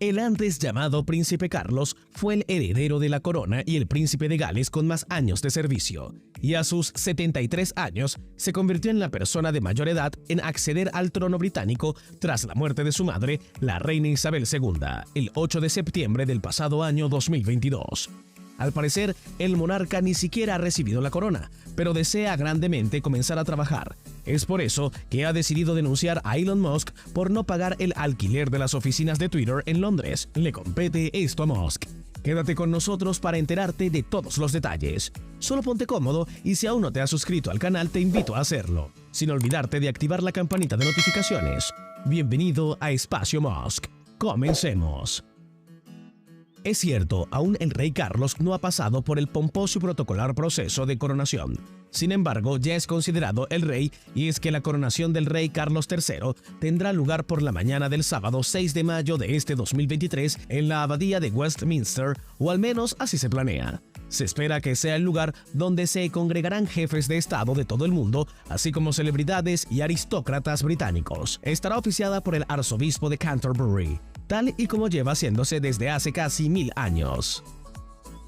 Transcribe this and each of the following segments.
El antes llamado Príncipe Carlos fue el heredero de la corona y el príncipe de Gales con más años de servicio, y a sus 73 años se convirtió en la persona de mayor edad en acceder al trono británico tras la muerte de su madre, la reina Isabel II, el 8 de septiembre del pasado año 2022. Al parecer, el monarca ni siquiera ha recibido la corona, pero desea grandemente comenzar a trabajar. Es por eso que ha decidido denunciar a Elon Musk por no pagar el alquiler de las oficinas de Twitter en Londres. Le compete esto a Musk. Quédate con nosotros para enterarte de todos los detalles. Solo ponte cómodo y si aún no te has suscrito al canal te invito a hacerlo, sin olvidarte de activar la campanita de notificaciones. Bienvenido a Espacio Musk. Comencemos. Es cierto, aún el rey Carlos no ha pasado por el pomposo y protocolar proceso de coronación. Sin embargo, ya es considerado el rey y es que la coronación del rey Carlos III tendrá lugar por la mañana del sábado 6 de mayo de este 2023 en la abadía de Westminster, o al menos así se planea. Se espera que sea el lugar donde se congregarán jefes de estado de todo el mundo, así como celebridades y aristócratas británicos. Estará oficiada por el arzobispo de Canterbury, tal y como lleva haciéndose desde hace casi 1000 años.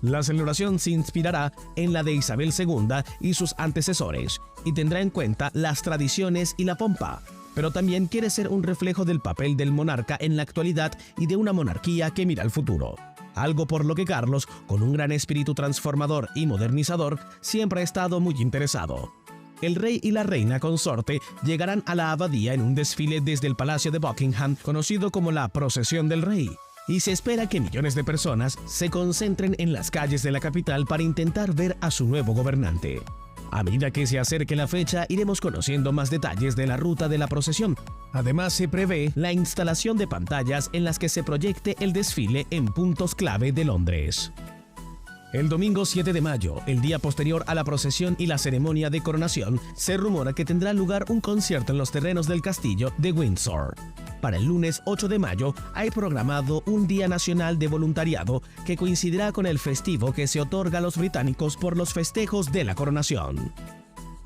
La celebración se inspirará en la de Isabel II y sus antecesores, y tendrá en cuenta las tradiciones y la pompa, pero también quiere ser un reflejo del papel del monarca en la actualidad y de una monarquía que mira al futuro. Algo por lo que Carlos, con un gran espíritu transformador y modernizador, siempre ha estado muy interesado. El rey y la reina consorte llegarán a la abadía en un desfile desde el Palacio de Buckingham, conocido como la Procesión del Rey, y se espera que millones de personas se concentren en las calles de la capital para intentar ver a su nuevo gobernante. A medida que se acerque la fecha, iremos conociendo más detalles de la ruta de la procesión. Además, se prevé la instalación de pantallas en las que se proyecte el desfile en puntos clave de Londres. El domingo 7 de mayo, el día posterior a la procesión y la ceremonia de coronación, se rumora que tendrá lugar un concierto en los terrenos del castillo de Windsor. Para el lunes 8 de mayo hay programado un Día Nacional de Voluntariado que coincidirá con el festivo que se otorga a los británicos por los festejos de la coronación.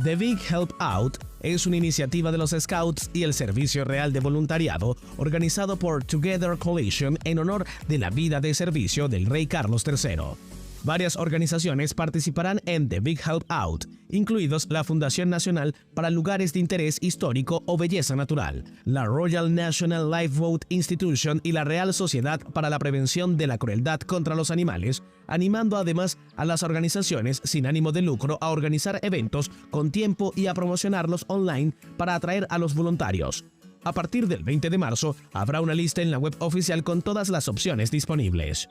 The Big Help Out es una iniciativa de los Scouts y el Servicio Real de Voluntariado organizado por Together Coalition en honor de la vida de servicio del rey Carlos III. Varias organizaciones participarán en The Big Help Out, incluidos la Fundación Nacional para Lugares de Interés Histórico o Belleza Natural, la Royal National Lifeboat Institution y la Real Sociedad para la Prevención de la Crueldad contra los Animales, animando además a las organizaciones sin ánimo de lucro a organizar eventos con tiempo y a promocionarlos online para atraer a los voluntarios. A partir del 20 de marzo, habrá una lista en la web oficial con todas las opciones disponibles.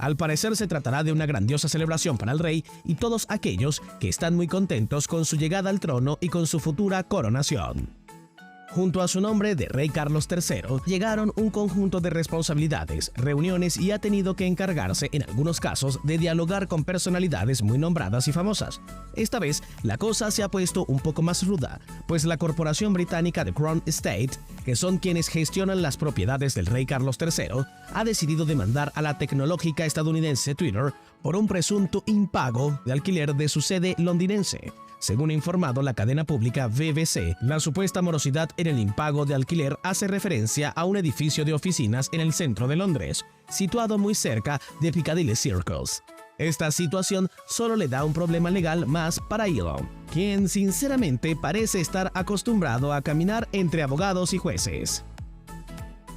Al parecer se tratará de una grandiosa celebración para el rey y todos aquellos que están muy contentos con su llegada al trono y con su futura coronación. Junto a su nombre de Rey Carlos III, llegaron un conjunto de responsabilidades, reuniones y ha tenido que encargarse, en algunos casos, de dialogar con personalidades muy nombradas y famosas. Esta vez, la cosa se ha puesto un poco más ruda, pues la corporación británica The Crown Estate, que son quienes gestionan las propiedades del Rey Carlos III, ha decidido demandar a la tecnológica estadounidense Twitter por un presunto impago de alquiler de su sede londinense. Según ha informado la cadena pública BBC, la supuesta morosidad en el impago de alquiler hace referencia a un edificio de oficinas en el centro de Londres, situado muy cerca de Piccadilly Circus. Esta situación solo le da un problema legal más para Elon, quien sinceramente parece estar acostumbrado a caminar entre abogados y jueces.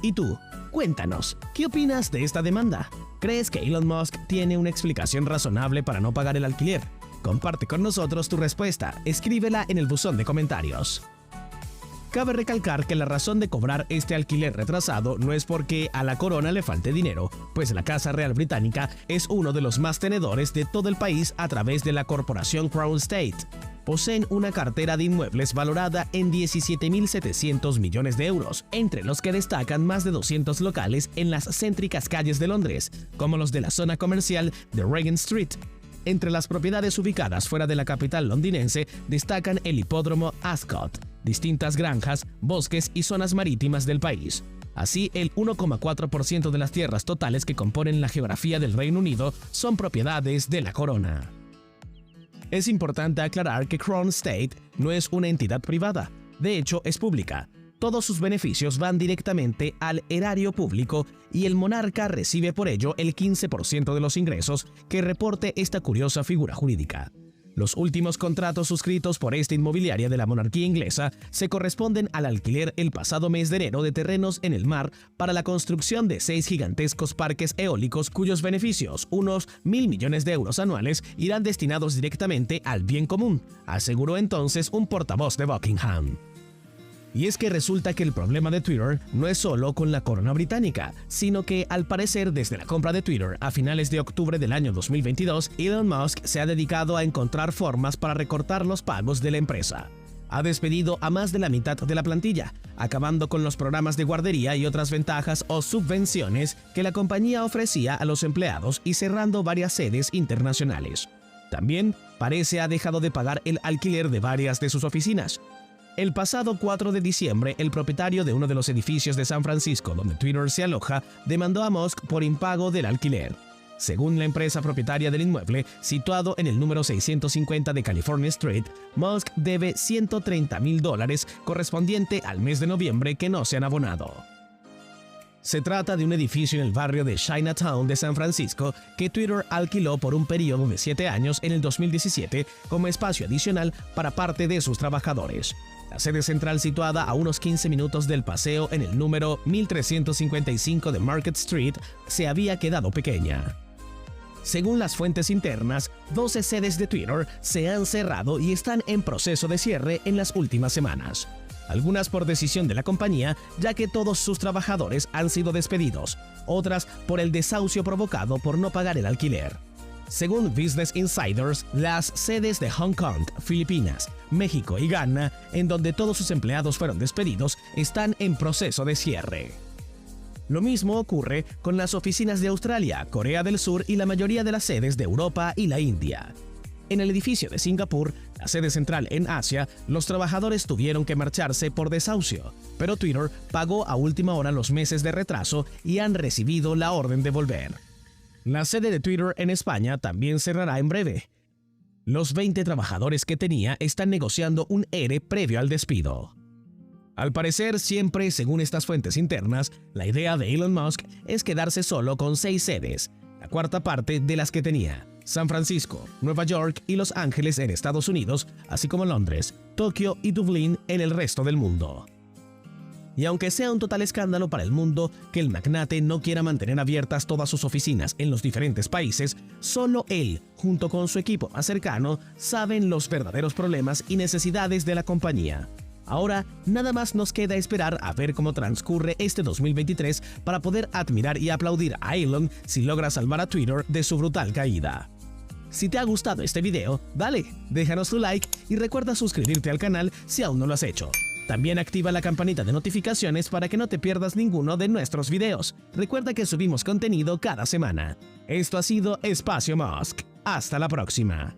¿Y tú? Cuéntanos, ¿qué opinas de esta demanda? ¿Crees que Elon Musk tiene una explicación razonable para no pagar el alquiler? Comparte con nosotros tu respuesta, escríbela en el buzón de comentarios. Cabe recalcar que la razón de cobrar este alquiler retrasado no es porque a la corona le falte dinero, pues la Casa Real Británica es uno de los más tenedores de todo el país a través de la corporación Crown Estate. Poseen una cartera de inmuebles valorada en 17.700 millones de euros, entre los que destacan más de 200 locales en las céntricas calles de Londres, como los de la zona comercial de Regent Street. Entre las propiedades ubicadas fuera de la capital londinense destacan el hipódromo Ascot, distintas granjas, bosques y zonas marítimas del país. Así, el 1,4% de las tierras totales que componen la geografía del Reino Unido son propiedades de la corona. Es importante aclarar que Crown Estate no es una entidad privada, de hecho es pública. Todos sus beneficios van directamente al erario público y el monarca recibe por ello el 15% de los ingresos que reporte esta curiosa figura jurídica. Los últimos contratos suscritos por esta inmobiliaria de la monarquía inglesa se corresponden al alquiler el pasado mes de enero de terrenos en el mar para la construcción de 6 gigantescos parques eólicos cuyos beneficios, unos 1.000 millones de euros anuales, irán destinados directamente al bien común, aseguró entonces un portavoz de Buckingham. Y es que resulta que el problema de Twitter no es solo con la corona británica, sino que al parecer desde la compra de Twitter a finales de octubre del año 2022, Elon Musk se ha dedicado a encontrar formas para recortar los pagos de la empresa. Ha despedido a más de la mitad de la plantilla, acabando con los programas de guardería y otras ventajas o subvenciones que la compañía ofrecía a los empleados y cerrando varias sedes internacionales. También parece ha dejado de pagar el alquiler de varias de sus oficinas. El pasado 4 de diciembre, el propietario de uno de los edificios de San Francisco donde Twitter se aloja demandó a Musk por impago del alquiler. Según la empresa propietaria del inmueble, situado en el número 650 de California Street, Musk debe $130.000 correspondiente al mes de noviembre que no se han abonado. Se trata de un edificio en el barrio de Chinatown de San Francisco que Twitter alquiló por un periodo de 7 años en el 2017 como espacio adicional para parte de sus trabajadores. La sede central, situada a unos 15 minutos del paseo en el número 1355 de Market Street, se había quedado pequeña. Según las fuentes internas, 12 sedes de Twitter se han cerrado y están en proceso de cierre en las últimas semanas. Algunas por decisión de la compañía, ya que todos sus trabajadores han sido despedidos, otras por el desahucio provocado por no pagar el alquiler. Según Business Insiders, las sedes de Hong Kong, Filipinas, México y Ghana, en donde todos sus empleados fueron despedidos, están en proceso de cierre. Lo mismo ocurre con las oficinas de Australia, Corea del Sur y la mayoría de las sedes de Europa y la India. En el edificio de Singapur, la sede central en Asia, los trabajadores tuvieron que marcharse por desahucio, pero Twitter pagó a última hora los meses de retraso y han recibido la orden de volver. La sede de Twitter en España también cerrará en breve. Los 20 trabajadores que tenía están negociando un ERE previo al despido. Al parecer, siempre según estas fuentes internas, la idea de Elon Musk es quedarse solo con 6 sedes, la cuarta parte de las que tenía: San Francisco, Nueva York y Los Ángeles en Estados Unidos, así como Londres, Tokio y Dublín en el resto del mundo. Y aunque sea un total escándalo para el mundo que el magnate no quiera mantener abiertas todas sus oficinas en los diferentes países, solo él, junto con su equipo más cercano, saben los verdaderos problemas y necesidades de la compañía. Ahora, nada más nos queda esperar a ver cómo transcurre este 2023 para poder admirar y aplaudir a Elon si logra salvar a Twitter de su brutal caída. Si te ha gustado este video, dale, déjanos tu like y recuerda suscribirte al canal si aún no lo has hecho. También activa la campanita de notificaciones para que no te pierdas ninguno de nuestros videos. Recuerda que subimos contenido cada semana. Esto ha sido Espacio Musk. Hasta la próxima.